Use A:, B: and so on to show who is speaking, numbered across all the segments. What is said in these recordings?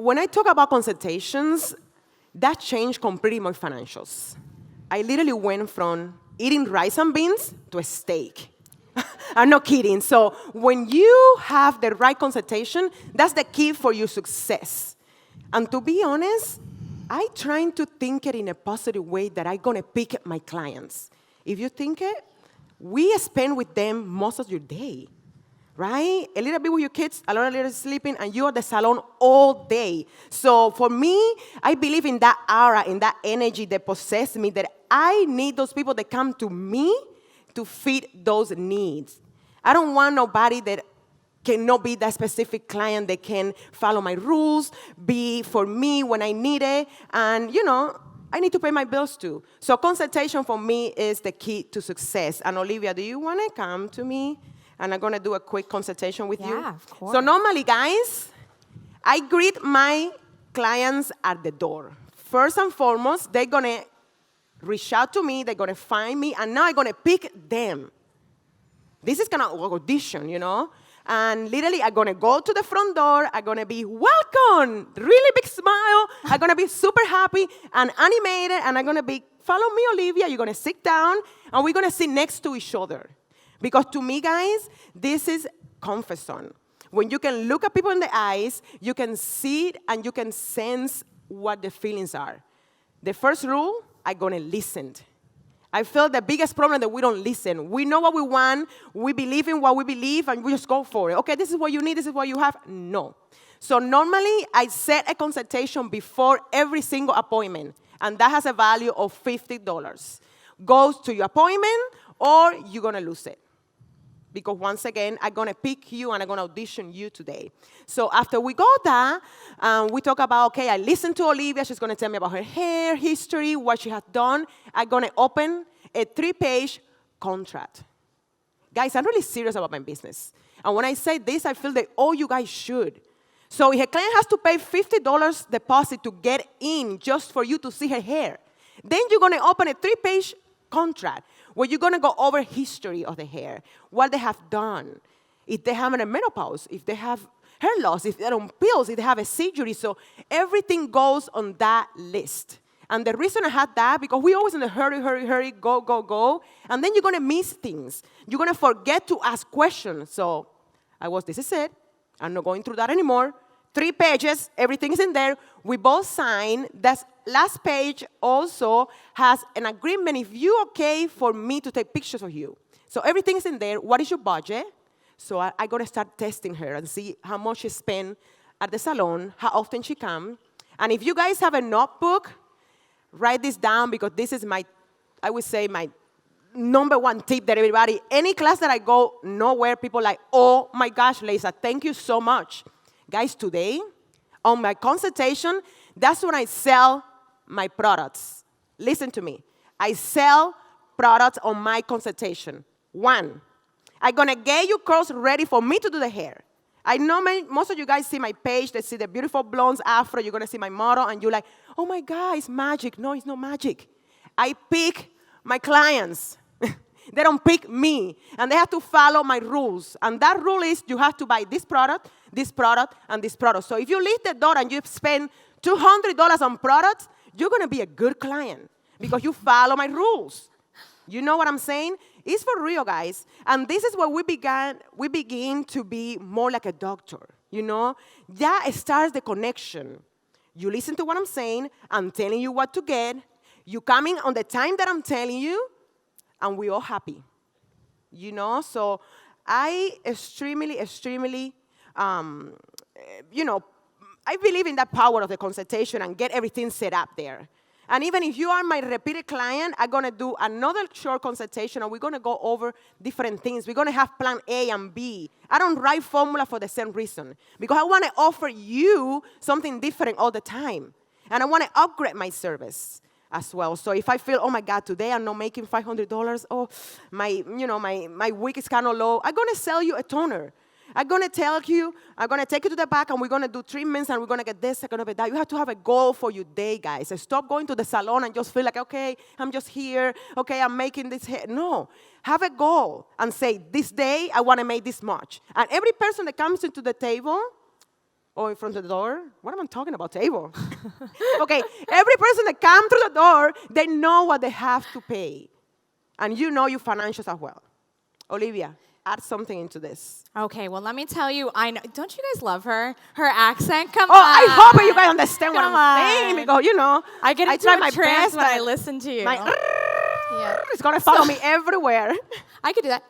A: when I talk about consultations, that changed completely my financials. I literally went from eating rice and beans to a steak. I'm not kidding. So when you have the right consultation, that's the key for your success. And to be honest, I trying to think it in a positive way that I'm gonna pick my clients. If you think it, we spend with them most of your day, right? A little bit with your kids, a little sleeping, and you're at the salon all day. So for me, I believe in that aura, in that energy that possesses me, that I need those people that come to me to fit those needs. I don't want nobody that cannot be that specific client that can follow my rules, be for me when I need it, and I need to pay my bills too. So consultation for me is the key to success. And Olivia, do you want to come to me? And I'm going to do a quick consultation with you.
B: Yeah, of course.
A: So normally, guys, I greet my clients at the door. First and foremost, they're going to reach out to me, they're going to find me, and now I'm going to pick them. This is kind of an audition, And literally, I'm going to go to the front door. I'm going to be, welcome, really big smile. I'm going to be super happy and animated. And I'm going to be, follow me, Olivia. You're going to sit down, and we're going to sit next to each other. Because to me, guys, this is comfort zone. When you can look at people in the eyes, you can see it, and you can sense what the feelings are. The first rule, I'm going to listen. I feel the biggest problem that we don't listen. We know what we want, we believe in what we believe, and we just go for it. Okay, this is what you need, this is what you have. No. So normally, I set a consultation before every single appointment, and that has a value of $50. Goes to your appointment, or you're going to lose it. Because once again, I'm going to pick you, and I'm going to audition you today. So after we go there, we talk about, okay, I listened to Olivia. She's going to tell me about her hair history, what she has done. I'm going to open a 3-page contract. Guys, I'm really serious about my business. And when I say this, I feel that all you guys should. So if a client has to pay $50 deposit to get in just for you to see her hair, then you're going to open a 3-page contract where you're going to go over history of the hair, what they have done, if they have a menopause, if they have hair loss, if they're on pills, if they have a surgery. So everything goes on that list. And the reason I had that, because we always in a hurry, go, go, go. And then you're going to miss things. You're going to forget to ask questions. So this is it. I'm not going through that anymore. 3 pages, everything is in there. We both sign. That last page also has an agreement if you're okay for me to take pictures of you. So everything is in there. What is your budget? So I'm going to start testing her and see how much she spends at the salon, how often she comes. And if you guys have a notebook, write this down, because this is my number one tip that everybody, any class that I go, nowhere, people like, oh my gosh, Leysa, thank you so much. Guys, today, on my consultation, that's when I sell my products. Listen to me. I sell products on my consultation. 1, I'm going to get you girls ready for me to do the hair. I know most of you guys see my page. They see the beautiful blondes afro. You're going to see my model, and you're like, oh, my God, it's magic. No, it's not magic. I pick my clients. They don't pick me. And they have to follow my rules. And that rule is you have to buy this product, and this product. So if you leave the door and you spend $200 on products, you're going to be a good client because you follow my rules. You know what I'm saying? It's for real, guys. And this is where we begin to be more like a doctor, That starts the connection. You listen to what I'm saying. I'm telling you what to get. You coming on the time that I'm telling you, and we're all happy. So I extremely, I believe in that power of the consultation and get everything set up there. And even if you are my repeated client, I'm going to do another short consultation, and we're going to go over different things. We're going to have plan A and B. I don't write formula for the same reason, because I want to offer you something different all the time. And I want to upgrade my service as well. So if I feel, oh my God, today I'm not making $500, oh, my week is kind of low, I'm going to sell you a toner. I'm going to tell you, I'm going to take you to the back, and we're going to do treatments, and we're going to get this, I'm going to get that. You have to have a goal for your day, guys. Stop going to the salon and just feel like, okay, I'm just here. Okay, I'm making this hair. No. Have a goal and say, this day, I want to make this much. And every person that comes into the table, Or in front of the door? What am I talking about? Table. Okay, every person that comes through the door, they know what they have to pay. And you know your financials as well. Olivia, add something into this.
B: Okay, well, let me tell you, I know. Don't you guys love her? Her accent, come
A: Oh,
B: on.
A: I hope you guys understand what
B: Come
A: I'm saying, because,
B: I get into
A: try
B: a
A: my
B: trance
A: best.
B: when I listen to you.
A: Yeah. It's going to follow me everywhere.
B: I could do that.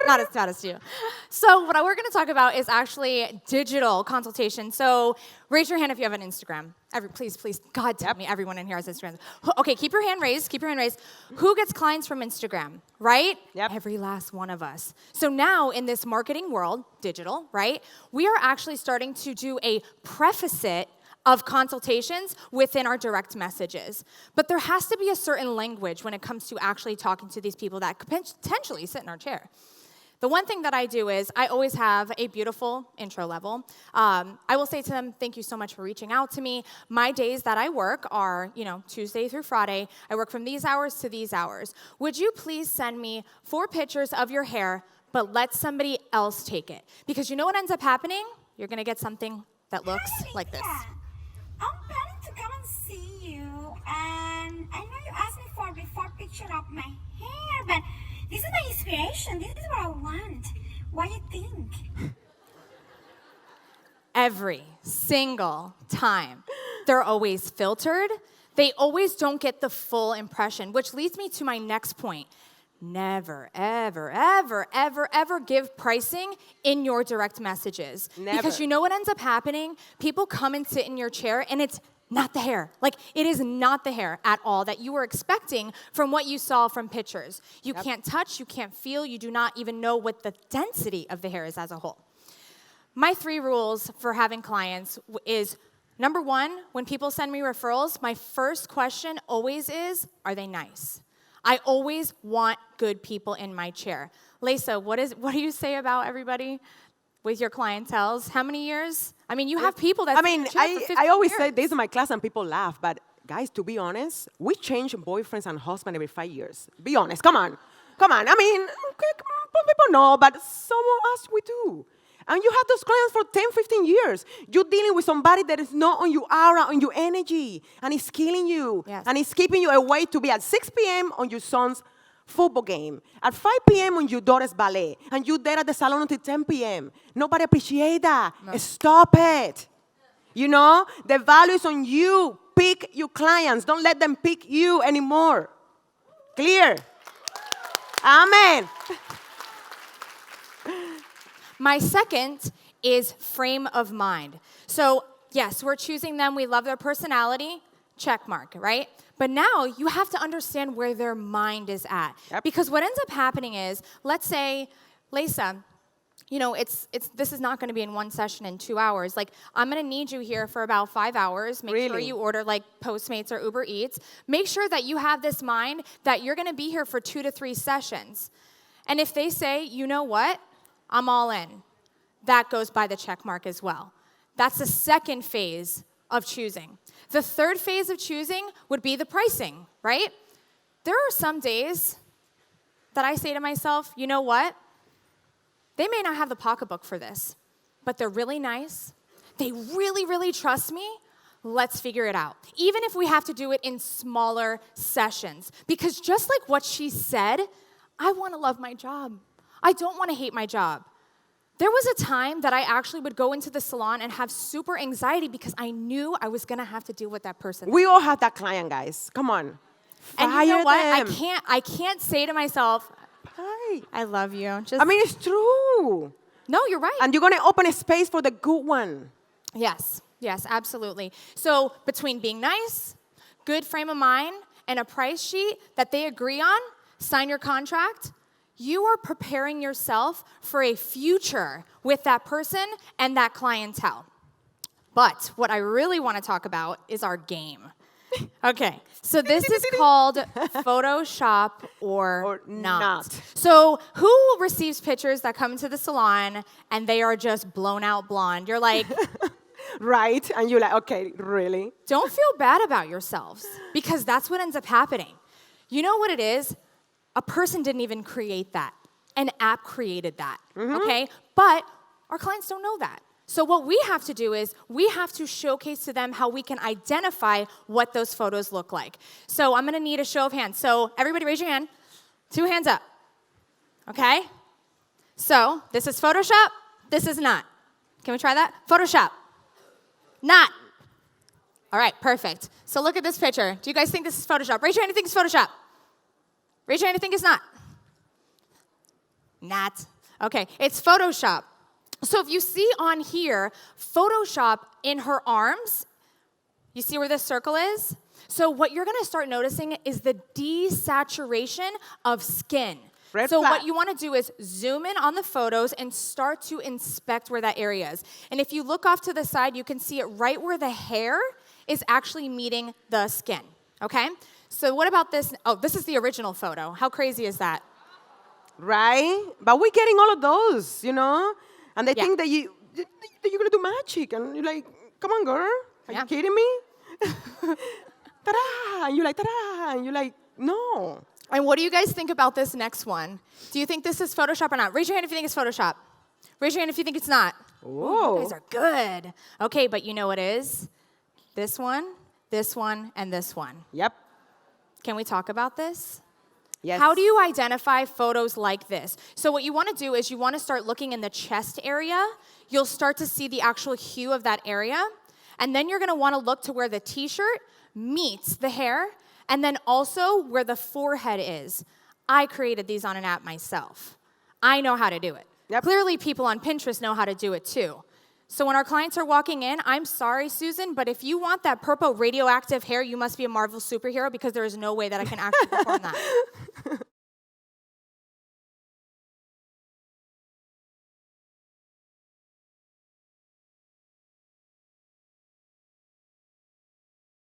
B: Not as you. So what we're going to talk about is actually digital consultation. So raise your hand if you have an Instagram. Please, God tell me everyone in here has Instagram. Okay, keep your hand raised. Who gets clients from Instagram, right?
A: Yep.
B: Every last one of us. So now in this marketing world, digital, right, we are actually starting to do a preface of consultations within our direct messages. But there has to be a certain language when it comes to actually talking to these people that could potentially sit in our chair. The one thing that I do is I always have a beautiful intro level. I will say to them, thank you so much for reaching out to me. My days that I work are, Tuesday through Friday. I work from these hours to these hours. Would you please send me 4 pictures of your hair, but let somebody else take it? Because you know what ends up happening? You're going to get something that looks like this.
C: I'm planning to come and see you, and I know you asked me for a before picture of my hair, but this is my inspiration. This is what I want. What do you think?
B: Every single time. They're always filtered. They always don't get the full impression, which leads me to my next point. Never, ever, ever, ever, ever give pricing in your direct messages.
A: Never.
B: Because you know what ends up happening? People come and sit in your chair, and it's not the hair. Like, it is not the hair at all that you were expecting from what you saw from pictures. You can't touch, you can't feel, you do not even know what the density of the hair is as a whole. My 3 rules for having clients is, number 1, when people send me referrals, my first question always is, are they nice? I always want good people in my chair. Leysa, what do you say about everybody with your clientels? How many years? I mean, you have people that
A: I always say this in my class and people laugh, but guys, to be honest, we change boyfriends and husbands every 5 years. Be honest, come on. I mean, some people know, but some of us, we do. And you have those clients for 10, 15 years. You're dealing with somebody that is not on your aura, on your energy, and it's killing you.
B: Yes.
A: And it's keeping you away to be at 6 p.m. on your son's football game, at 5 p.m. on your daughter's ballet, and you're there at the salon until 10 p.m. Nobody appreciates that. No. Stop it. The value is on you. Pick your clients. Don't let them pick you anymore. Clear? Amen.
B: My second is frame of mind. So, yes, we're choosing them. We love their personality. Check mark, right? But now you have to understand where their mind is at. Yep. Because what ends up happening is, let's say, Leysa, this is not going to be in one session in 2 hours. Like, I'm going to need you here for about 5 hours. Make sure you order like Postmates or Uber Eats. Make sure that you have this mind that you're going to be here for 2 to 3 sessions. And if they say, you know what? I'm all in. That goes by the check mark as well. That's the second phase of choosing. The third phase of choosing would be the pricing, right? There are some days that I say to myself, you know what? They may not have the pocketbook for this, but they're really nice. They really, really trust me. Let's figure it out. Even if we have to do it in smaller sessions. Because just like what she said, I want to love my job. I don't want to hate my job. There was a time that I actually would go into the salon and have super anxiety because I knew I was going to have to deal with that person.
A: We all have that client, guys. Come on.
B: And you know what?
A: Them.
B: I can't say to myself,
A: hi,
B: I love you.
A: It's true.
B: No, you're right.
A: And you're going to open a space for the good one.
B: Yes, absolutely. So between being nice, good frame of mind, and a price sheet that they agree on, sign your contract, you are preparing yourself for a future with that person and that clientele. But what I really want to talk about is our game. Okay, so this is called Photoshop or not. So who receives pictures that come into the salon and they are just blown out blonde? You're like...
A: Right, and you're like, okay, really?
B: Don't feel bad about yourselves because that's what ends up happening. You know what it is? A person didn't even create that. An app created that, okay? But our clients don't know that. So what we have to do is we have to showcase to them how we can identify what those photos look like. So I'm going to need a show of hands. So everybody raise your hand. 2 hands up. Okay? So this is Photoshop. This is not. Can we try that? Photoshop. Not. All right, perfect. So look at this picture. Do you guys think this is Photoshop? Raise your hand if you think it's Photoshop. Raise your hand if you think it's not. Not. Okay, it's Photoshop. So if you see on here, Photoshop in her arms, you see where this circle is? So what you're gonna start noticing is the desaturation of skin.
A: Red
B: So
A: flag.
B: what you wanna do is zoom in on the photos and start to inspect where that area is. And if you look off to the side, you can see it right where the hair is actually meeting the skin, okay? So what about this? Oh, this is the original photo. How crazy is that?
A: Right? But we're getting all of those, you know? And they
B: Yeah.
A: think that you're gonna do magic. And you're like, come on, girl. Are
B: Yeah.
A: you kidding me? Ta-da! And you're like, ta-da! And you're like, no.
B: And what do you guys think about this next one? Do you think this is Photoshop or not? Raise your hand if you think it's Photoshop. Raise your hand if you think it's not.
A: Whoa.
B: You guys are good. Okay, but you know what is? This one, and this one.
A: Yep.
B: Can we talk about this?
A: Yes.
B: How do you identify photos like this? So what you want to do is you want to start looking in the chest area. You'll start to see the actual hue of that area. And then you're going to want to look to where the t-shirt meets the hair, and then also where the forehead is. I created these on an app myself. I know how to do it.
A: Yep.
B: Clearly, people on Pinterest know how to do it too. So when our clients are walking in, I'm sorry, Susan, but if you want that purple radioactive hair, you must be a Marvel superhero because there is no way that I can actually perform that.